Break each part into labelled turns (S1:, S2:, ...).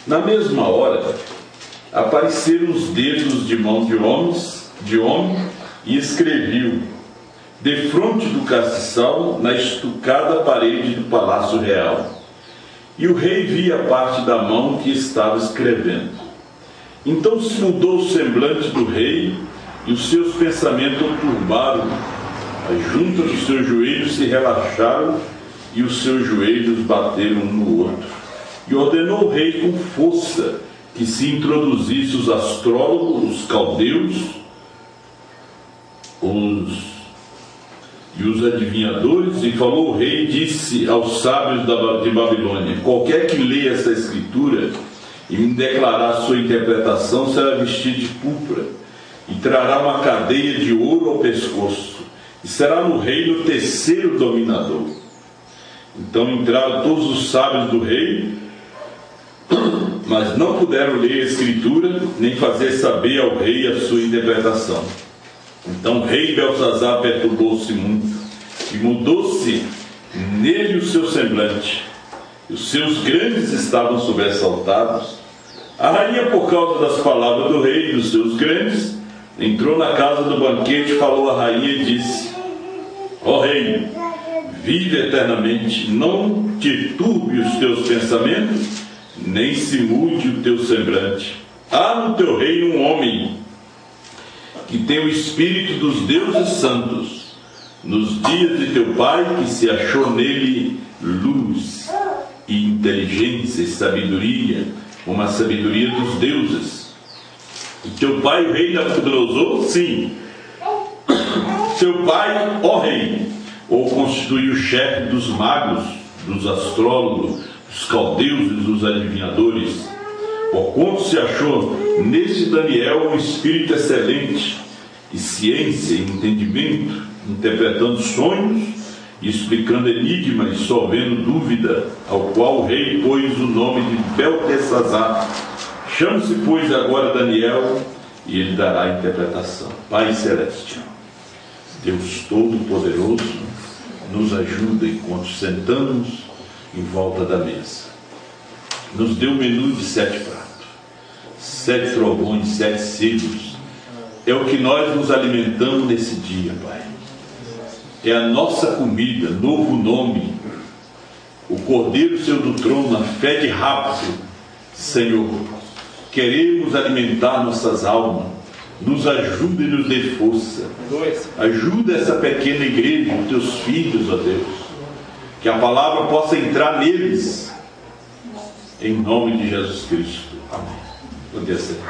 S1: Na mesma hora, apareceram os dedos de mão de homem e escreviu, defronte do castiçal, na estucada parede do palácio real. E o rei via a parte da mão que estava escrevendo. Então se mudou o semblante do rei, e os seus pensamentos o turbaram. As juntas dos seus joelhos se relaxaram, e os seus joelhos bateram um no outro. E ordenou o rei com força que se introduzisse os astrólogos, os caldeus, e os adivinhadores, e falou o rei, disse aos sábios de Babilônia: qualquer que leia essa escritura e me declarar sua interpretação será vestido de púrpura, e trará uma cadeia de ouro ao pescoço, e será no reino o terceiro dominador. Então entraram todos os sábios do rei, mas não puderam ler a escritura, nem fazer saber ao rei a sua interpretação. Então o rei Belsazar perturbou-se muito, e mudou-se nele o seu semblante, e os seus grandes estavam sobressaltados. A rainha, por causa das palavras do rei e dos seus grandes, entrou na casa do banquete, falou à rainha e disse: ó rei, vive eternamente, não te turbe os teus pensamentos, nem se mude o teu semblante. Há no teu reino um homem que tem o espírito dos deuses santos, nos dias de teu pai, que se achou nele luz e inteligência e sabedoria, como a sabedoria dos deuses. E teu pai, o rei Nabucodonosor, sim, teu pai, ó rei, ou constituiu chefe dos magos, dos astrólogos, dos caldeus e dos adivinhadores, porquanto se achou nesse Daniel um espírito excelente, e ciência e entendimento, interpretando sonhos e explicando enigmas e solvendo dúvida, ao qual o rei pôs o nome de Beltesazar. Chame-se, pois, agora Daniel, e ele dará a interpretação. Pai Celestial, Deus Todo-Poderoso, nos ajuda enquanto sentamos em volta da mesa. Nos dê um menu de 7 pratos, 7 trovões, 7 selos. É o que nós nos alimentamos nesse dia, Pai. É a nossa comida, novo nome. O Cordeiro seu do trono, a fé de rápido, Senhor. Queremos alimentar nossas almas. Nos ajuda e nos dê força. Ajuda essa pequena igreja, os teus filhos, ó Deus. Que a palavra possa entrar neles. Em nome de Jesus Cristo. Amém. Podia ser.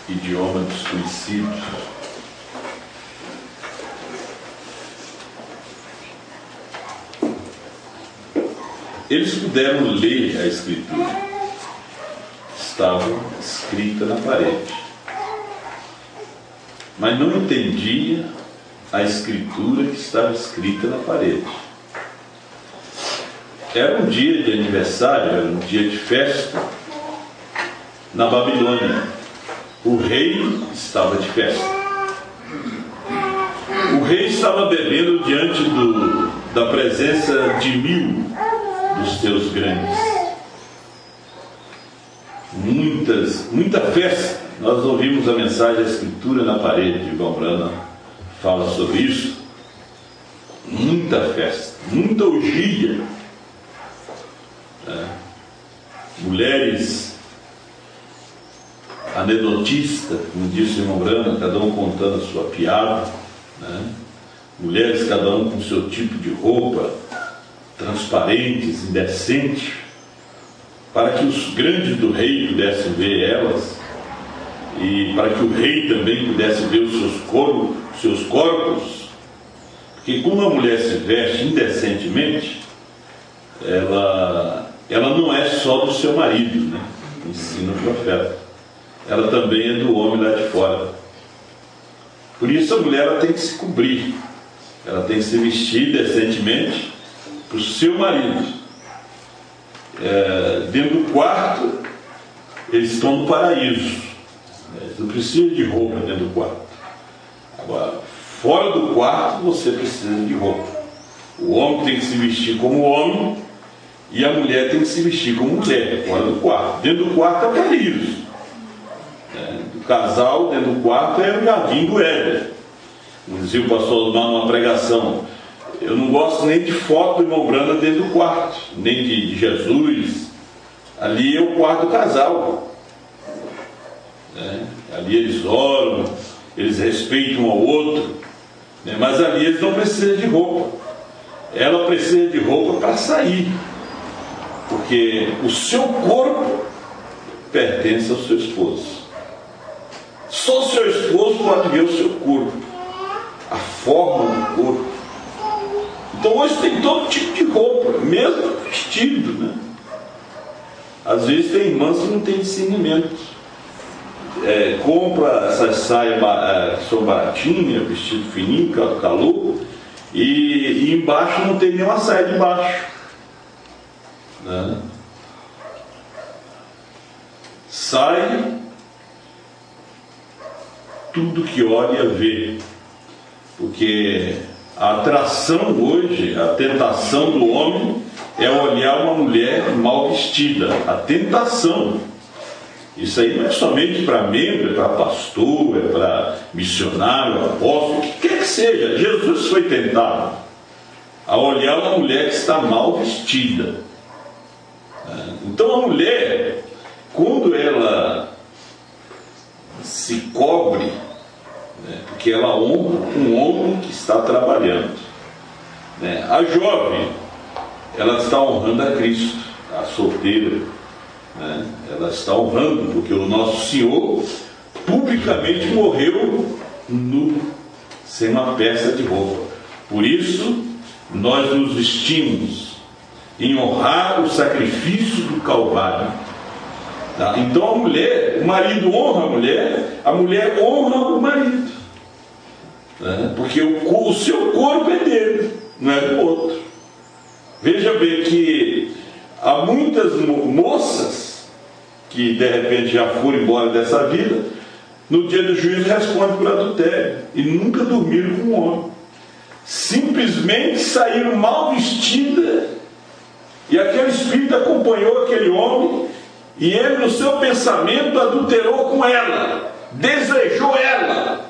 S1: Idioma desconhecido. Eles puderam ler a escritura. Estava escrita na parede. Mas não entendia a escritura que estava escrita na parede. Era um dia de aniversário, era um dia de festa na Babilônia. O rei estava de festa. O rei estava bebendo diante da presença de 1000 dos seus grandes. Muita festa. Nós ouvimos a mensagem da escritura na parede, de Gombrana fala sobre isso. Muita festa, muita orgia. Mulheres anedotistas, como disse o irmão Brana, cada um contando a sua piada, mulheres cada um com seu tipo de roupa, transparentes, indecentes, para que os grandes do rei pudessem ver elas, e para que o rei também pudesse ver os seus corpos, porque quando a mulher se veste indecentemente, ela não é só do seu marido, ensina o profeta, ela também é do homem lá de fora. Por isso a mulher ela tem que se cobrir, ela tem que se vestir decentemente para o seu marido. Dentro do quarto eles estão no paraíso, eles não precisam de roupa dentro do quarto. Agora, Fora do quarto você precisa de roupa. O homem tem que se vestir como homem e a mulher tem que se vestir como mulher, fora do quarto. Dentro do quarto é o paraíso. Do casal, dentro do quarto é o jardim do Éden. Como dizia o pastor Osmar numa pregação, eu não gosto nem de foto do irmão Branda dentro do quarto, nem de Jesus. Ali é o quarto do casal. Ali eles oram, eles respeitam um ao outro, mas ali eles não precisam de roupa. Ela precisa de roupa para sair, porque o seu corpo pertence ao seu esposo. Só o seu esposo pode ver o seu corpo, a forma do corpo. Então hoje tem todo tipo de roupa, mesmo vestido, né? Às vezes tem irmãs que não têm discernimento. Compra essas saias que são baratinhas, vestido fininho, calor, e embaixo não tem nenhuma saia de baixo, né? Sai tudo que olha vê, porque a atração hoje, a tentação do homem é olhar uma mulher mal vestida. A tentação. Isso aí não é somente para membro, é para pastor, é para missionário, apóstolo, o que quer que seja. Jesus foi tentado a olhar uma mulher que está mal vestida. Então a mulher, quando ela se cobre, porque ela honra um homem que está trabalhando. A jovem, ela está honrando a Cristo, a solteira. Ela está honrando, porque o nosso Senhor publicamente morreu nu, sem uma peça de roupa. Por isso, nós nos vestimos em honrar o sacrifício do Calvário. Então a mulher, o marido honra a mulher honra o marido, porque o seu corpo é dele, não é do outro. Veja bem que há muitas moças que de repente já foram embora dessa vida, no dia do juízo respondem por adultério e nunca dormiram com um homem. Simplesmente saíram mal vestidas e aquele espírito acompanhou aquele homem e ele no seu pensamento adulterou com ela, desejou ela.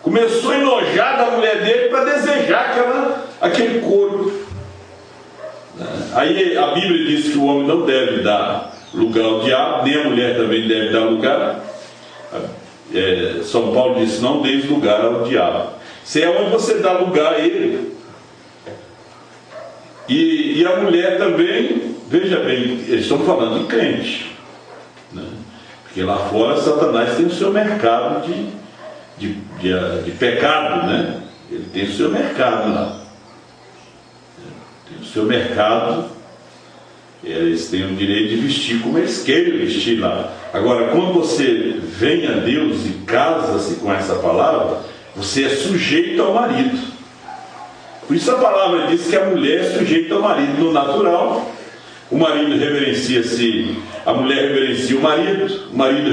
S1: Começou a enojar da mulher dele para desejar aquele corpo. Aí a Bíblia diz que o homem não deve dar lugar ao diabo, nem a mulher também deve dar lugar. São Paulo disse: não deis lugar ao diabo. Se é onde você dá lugar a ele. E a mulher também, veja bem, eles estão falando de crente, porque lá fora Satanás tem o seu mercado de pecado, ele tem o seu mercado lá. O seu mercado, eles têm o direito de vestir como eles querem vestir lá. Agora, quando você vem a Deus e casa-se com essa palavra, você é sujeito ao marido. Por isso a palavra diz que a mulher é sujeita ao marido no natural. O marido reverencia-se, a mulher reverencia o marido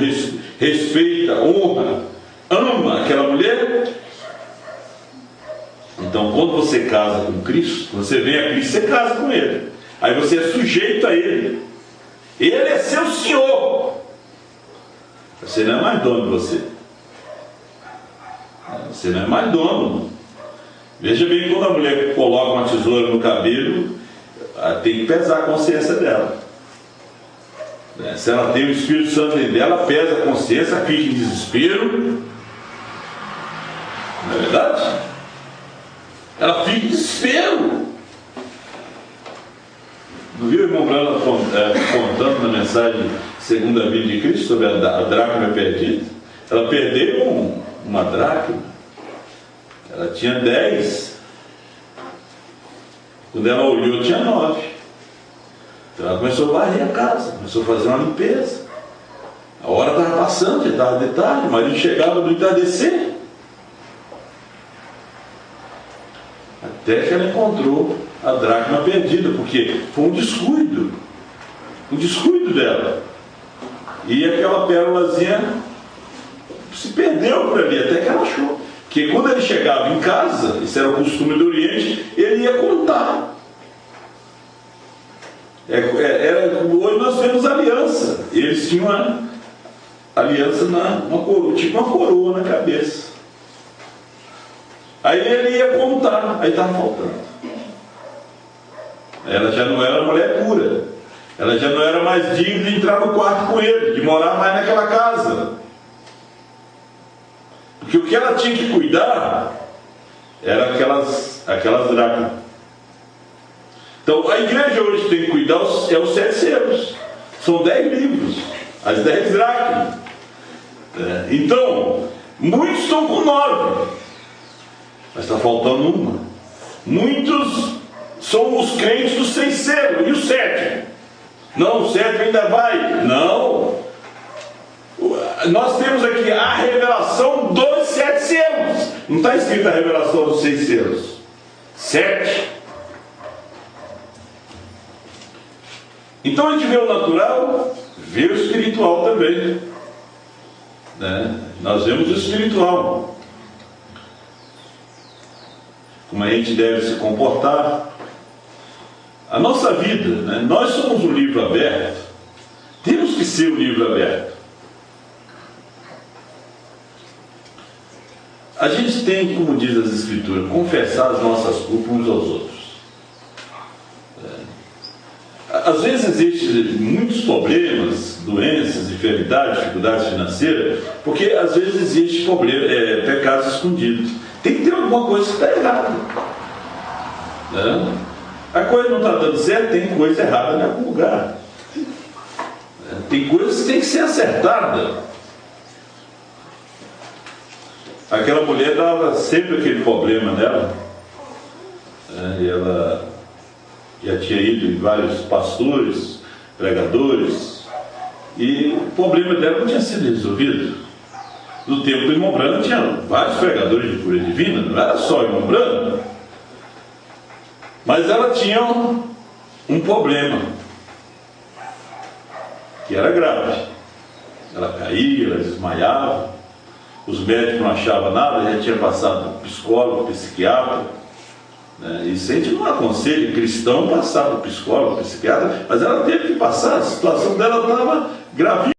S1: respeita, honra, ama aquela mulher. Então, quando você casa com Cristo, você vem a Cristo, você casa com Ele. Aí você é sujeito a Ele. Ele é seu Senhor. Você não é mais dono de você. Você não é mais dono. Veja bem, quando a mulher coloca uma tesoura no cabelo, tem que pesar a consciência dela. Se ela tem o Espírito Santo dentro dela, pesa a consciência, fica em desespero. Não é verdade? Ela fica em desespero. Não viu o irmão Brando contando na mensagem Segunda Vida de Cristo sobre a dracma perdida? Ela perdeu uma dracma. Ela tinha 10. Quando ela olhou, tinha 9. Então ela começou a varrer a casa, começou a fazer uma limpeza. A hora estava passando, já estava de tarde, o marido chegava do entardecer. Até que ela encontrou a dracma perdida, porque foi um descuido dela. E aquela pérolazinha se perdeu por ali, até que ela achou. Porque quando ele chegava em casa, isso era o costume do Oriente, ele ia contar. Hoje nós temos aliança. Eles tinham uma aliança, tipo uma coroa na cabeça. Aí ele ia contar, aí estava faltando. Ela já não era mulher pura. Ela já não era mais digna de entrar no quarto com ele, de morar mais naquela casa. Porque o que ela tinha que cuidar era aquelas dracmas. Então a igreja hoje tem que cuidar os 7 selos. São 10 livros, as 10 dracmas. Então, muitos estão com 9, mas está faltando uma. Muitos são os crentes dos 6 selos, e o 7? Não, o 7 ainda vai. Não. Nós temos aqui a revelação dos 7 selos. Não está escrito a revelação dos 6 selos. 7. Então a gente vê o natural, vê o espiritual também. Nós vemos o espiritual. Como a gente deve se comportar. A nossa vida, nós somos um livro aberto. Temos que ser um livro aberto. A gente tem, como diz as Escrituras, confessar as nossas culpas uns aos outros. Às vezes existem muitos problemas, doenças, enfermidades, dificuldades financeiras, porque às vezes existe pecados escondidos. Tem que ter alguma coisa que está errada. A coisa não está dando certo, tem coisa errada em algum lugar. Tem coisas que tem que ser acertadas. Aquela mulher dava sempre aquele problema nela. E ela já tinha ido em vários pastores, pregadores, e o problema dela não tinha sido resolvido. No tempo do irmão Branham tinha vários pregadores de cura divina, não era só o irmão Branham. Mas ela tinha um problema, que era grave. Ela caía, ela desmaiava, os médicos não achavam nada, já tinha passado por psicólogo, psiquiatra. Isso a gente não aconselha cristão passar por psicólogo, psiquiatra, mas ela teve que passar, a situação dela estava gravíssima.